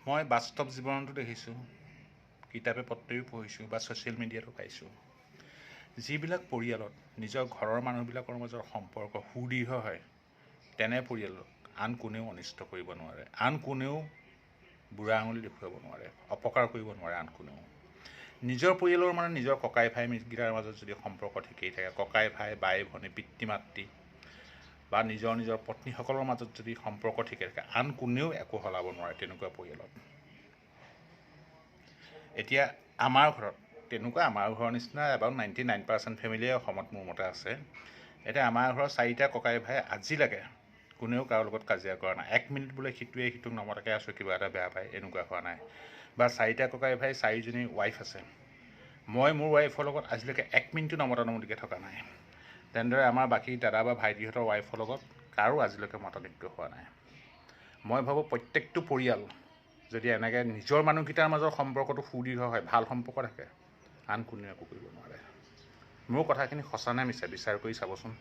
মই বাস্তৱ জীৱনতো দেখিছোঁ, কিতাপে পত্ৰেও পঢ়িছোঁ বা ছ'চিয়েল মিডিয়াতো পাইছোঁ, যিবিলাক পৰিয়ালত নিজৰ ঘৰৰ মানুহবিলাকৰ মাজৰ সম্পৰ্ক সুদৃঢ় হয়, তেনে পৰিয়ালক আন কোনেও অনিষ্ট কৰিব নোৱাৰে, আন কোনেও বুঢ়া আঙুলি দেখুৱাব নোৱাৰে, অপকাৰ কৰিব নোৱাৰে আন কোনেও। নিজৰ পৰিয়ালৰ মানে নিজৰ ককাই ভাইকেইটাৰ মাজত যদি সম্পৰ্ক ঠিকেই থাকে, ককাই ভাই, বাই ভনী, পিতৃ মাতৃ বা নিজৰ পত্নীসকলৰ মাজত যদি সম্পৰ্ক ঠিকে থাকে, আন কোনেও একো সলাব নোৱাৰে তেনেকুৱা পৰিয়ালত। এতিয়া আমাৰ ঘৰত তেনেকুৱা, আমাৰ ঘৰৰ নিচিনা এবাউট 99% ফেমিলিয়ে অসমত মোৰ মতে আছে। এতিয়া আমাৰ ঘৰৰ 4টা ককাই ভাই আজিলৈকে কোনেও কাৰো লগত কাজিয়া কৰা নাই। 1 মিনিট বোলে সিটোৱে সিটোক নমতাকৈ আছোঁ, কিবা এটা বেয়া পায়, এনেকুৱা হোৱা নাই। বা 4টা ককাই ভাই 4জনী ৱাইফ আছে, মই মোৰ ৱাইফৰ লগত আজিলৈকে 1 মিনিটো নমতা নমতিকৈ থকা নাই। তেনেদৰে আমাৰ বাকী দাদা বা ভাইটিহঁতৰ ৱাইফৰ লগত কাৰো আজিলৈকে মতানৈক্য হোৱা নাই। মই ভাবোঁ প্ৰত্যেকটো পৰিয়াল যদি এনেকৈ নিজৰ মানুহকেইটাৰ মাজৰ সম্পৰ্কটো সুদৃঢ় হয়, ভাল সম্পৰ্ক থাকে, আন কোনেও একো কৰিব নোৱাৰে। মোৰ কথাখিনি সঁচা নে মিছা বিচাৰ কৰি চাবচোন।